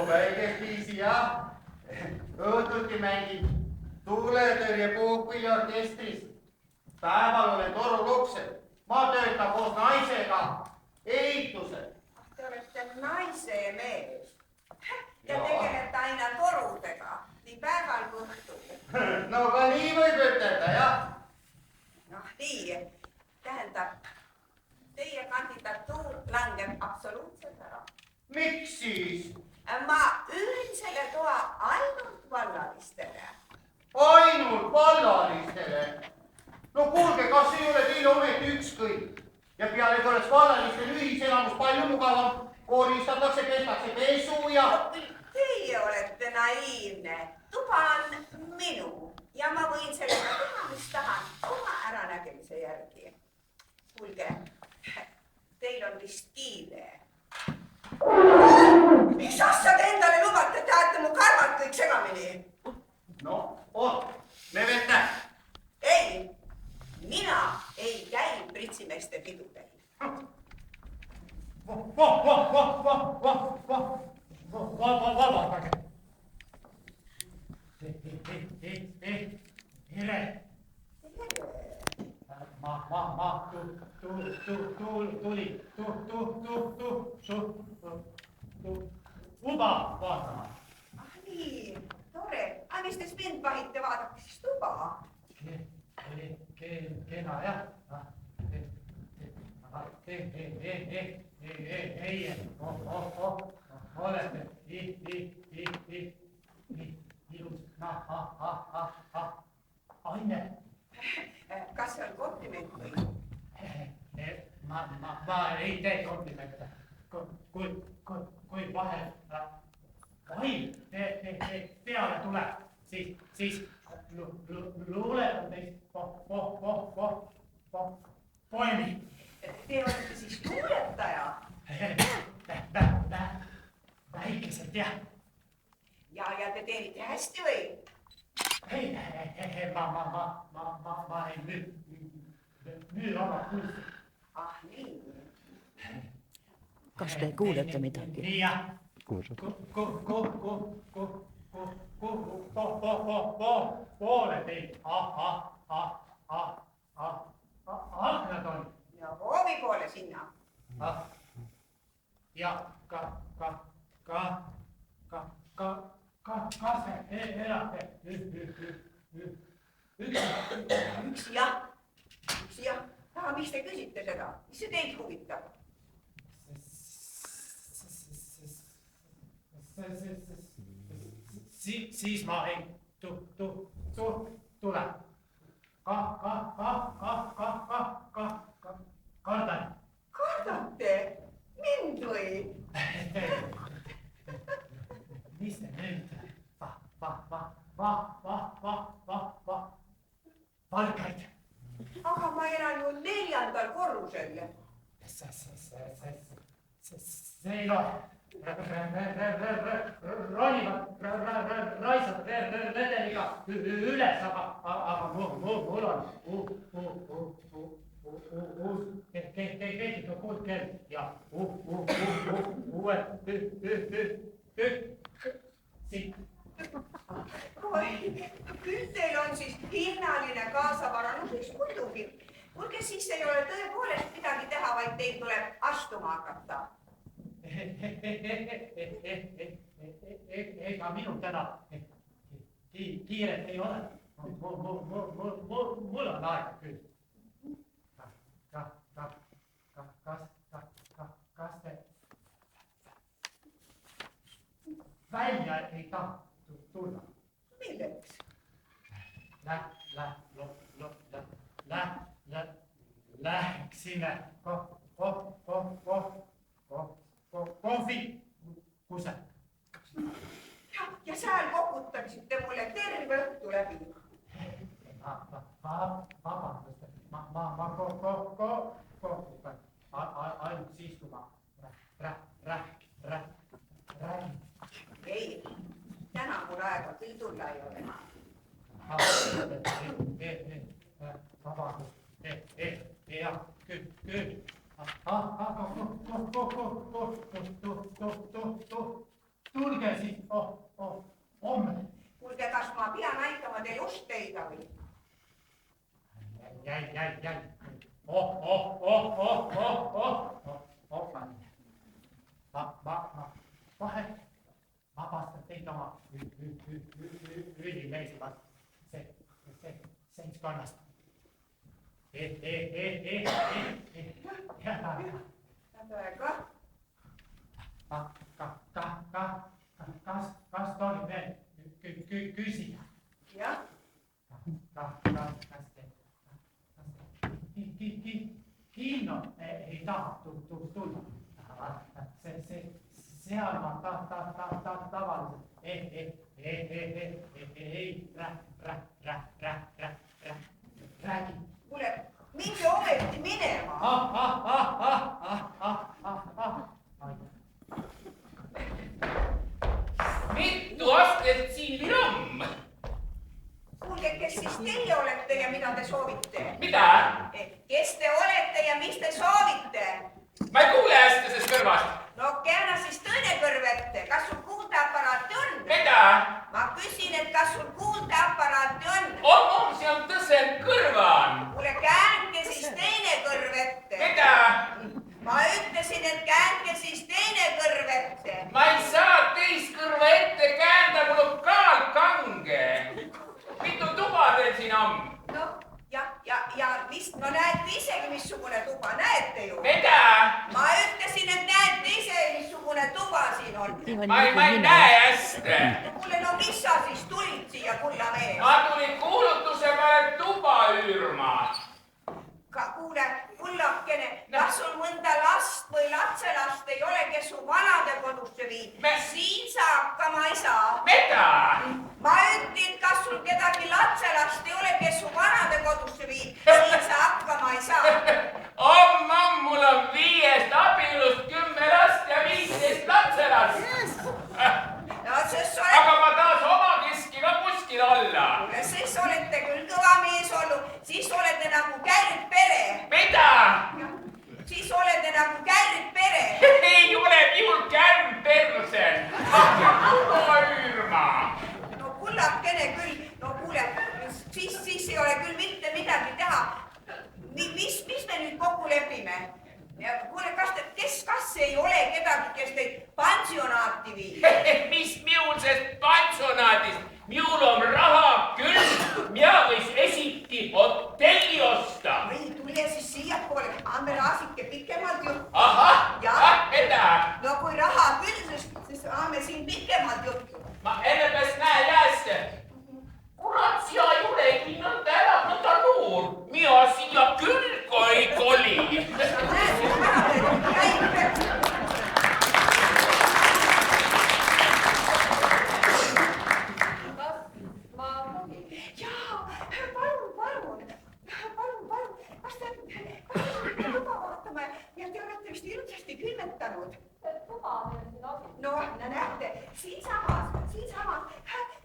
väikest viisi jah. Õhtuti mängin tuuletõrjepuhkpilliorkestris. Päeval olen toruluksel. Ma töötan koos naisega ehitusel. Te olete naise mees ja tegelete aina torudega, nii päeval kui õhtul. No ka nii võib ütelda, jah. Noh, nii. Tähendab, teie kandidatuur langeb absoluutselt ära. Miks siis? Ma üürin selle toa ainult vallalistele. Ainult vallalistele? No kuulge, kas ei ole teile ometi ükskõik? Ja pealegi oleks vallalistel ühiselamus palju mugavam. Koristatakse, pestakse pesu ja... Teie olete naiivne. Tuba on minu ja ma võin sellega teha, mis tahan oma äranägemise järgi. Kuulge, teil on vist kiire. Mis asja te endale lubate? Te ajate mu karvad kõik segamini. No, oot, me vette. Ei, mina ei käi pritsimeeste pidudel. Vabandage. Tere. Ma tuli tuba vaatama. Ah nii, tore. Aga mis te mind pahite, vaadake siis tuba. Kena jah. Ei, olete ilus. Aine. Kas see on kompliment või? Ma ei tee komplimente. Kui vahel vaim peale tuleb, siis luuletan teist poemi. Te olete siis luuletaja? Väikesed jah. Ja te teenite hästi või? Ei, ma ei müü oma kunsti. Ah nii. Kas te kuulete midagi? Nii jah. Poole teid. Aknad on. Ja hoovi poole sinna. Ja kas elate Üks jah. Aga miks te küsite seda? Mis see teid huvitab? Siis ma ei tule. Kardan. Kardate? Mind või? Mis te nüüd? Valgaid. Aga ma elan ju 4. korrusel. See ei loe. Ronivad raisad redeliga üles, aga mul on uus kehtib kuldkell ja uued siit. Oi, küll teil on siis hinnaline kaasavara, no siis muidugi. Kuulge, siis ei ole tõepoolest midagi teha, vaid teil tuleb astuma hakata. Ega minul täna kiiret ei ole. Mul on aega küll. Kas te välja ei taha tulla? Milleks? Läheksime kohvikuse. Ja seal koputaksite mulle terve õhtu läbi. Vabandust, ma koputan ainult siis, kui ma räägin. Ei, täna mul aega küll tulla ei ole. Vabandust, jah, küll. tulge siis homme. Kuulge, kas ma pean aitama teil ust leida või? Jäi. Vahel vabastab teid oma ülimeeldivast seltskonnast. Kas tohib veel küsida? Jah. Kas te kinno ei taha tulla? Seal ma tavaliselt ei räägi. Kuule, minge ometi minema. Mitu astet siin viram? Kuulge, kes siis teie olete ja mida te soovite? Mida? Kes te olete ja mis te soovite? Ma ei kuule hästi sest kõrvast. No keena siis tõne kõrv ette. Kas sul kuuldeaparaati on? Mida? Ma küsin, et kas sul kuuldeaparaati on? On, see on tõsen kõrvan. Kuule, käänke siis teine kõrv ette. Mida? Ma ütlesin, et käänke siis teine kõrv ette. Ma ei saa teist kõrva ette käända, mul on kaal kange. Mitu tuba teil siin on? No, ja vist, no näete isegi, missugune tuba, näete ju. Mida? Ma ütlesin, et näete ise, missugune tuba siin on. Ma ei näe hästi. Kuule, no mis sa siis tulid siia, kulla mees? Ma tulin kuulutuse peale tuba üürma. Kuule, kullakene, kas sul mõnda last või lapselast ei ole, kes su vanadekodusse viib? Siin sa hakkama ei saa. Mida? Ma ütlen, kas sul kedagi lapselast ei ole, kes su vanadekodusse viib? Siin sa hakkama ei saa. Mul on 5 abielust 10 last ja 15 lapselast. No siis Aga ma taas oma keski ka kuskil alla. Siis olete küll kõva mees olnud, siis olete nagu kärgpere. Mida? Siis olete nagu kärgpere. Ei ole minul kärm persel. Tuba üürma. No kullakene küll, no kuule, siis ei ole küll mitte midagi teha. Mis me nüüd kokku lepime? Kuule, kas ei ole kedagi, kes teid pansionaati viib? Mis minul sest pansionaadist? Minul on raha küll. Mina võis esiti hotelli osta. Või tule siis siiapoole, ame raasike pikemalt juttu. Ahah, mida? No kui raha küll, siis ame siin pikemalt juttu. Ma enne peast näe jäässe. Kurat, siia ei olegi nõnda elab, nõnda noor. Mina siia küll ei koli. No näete, siinsamas,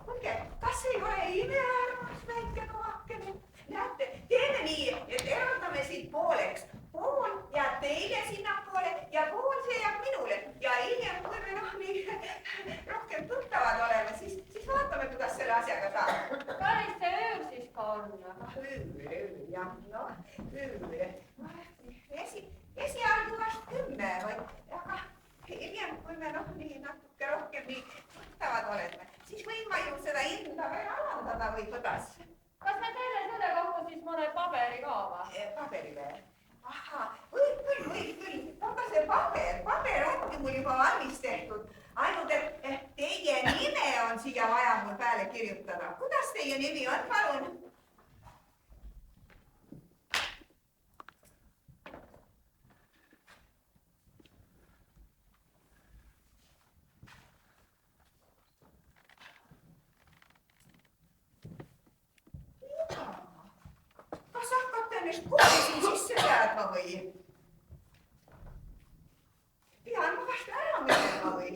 kuulge, kas ei ole imearmas väike kohakene? Näete, teeme nii, et eraldame siit pooleks. Pool jääb teile sinnapoole ja pool see jääb minule. Ja hiljem, kui me nii rohkem tuttavad oleme, siis vaatame, kuidas selle asjaga saab. Päris see ööl siis ka on. Ööl, jah, noh, ööl. Esialgu vast 10 või, aga hiljem, kui me nii natuke rohkem nii tuttavad oleme, siis võin ma ju seda hinda veel alandada või kuidas? Kas me teeme selle kohta siis mõne paberi ka või? Paberi veel? Ahhaa, võib küll. Aga see paber ongi mul juba valmis tehtud. Ainult, et teie nime on siia vaja mul peale kirjutada. Kuidas teie nimi on, palun? Kas hakkate ennast kooli siin sisse seadma või? Pean ma vast ära minema või?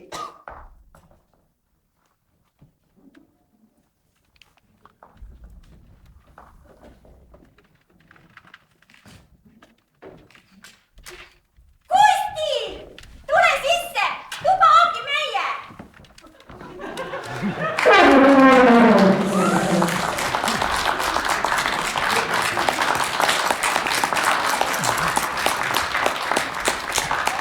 Kusti! Tule sisse! Tuba ongi meie!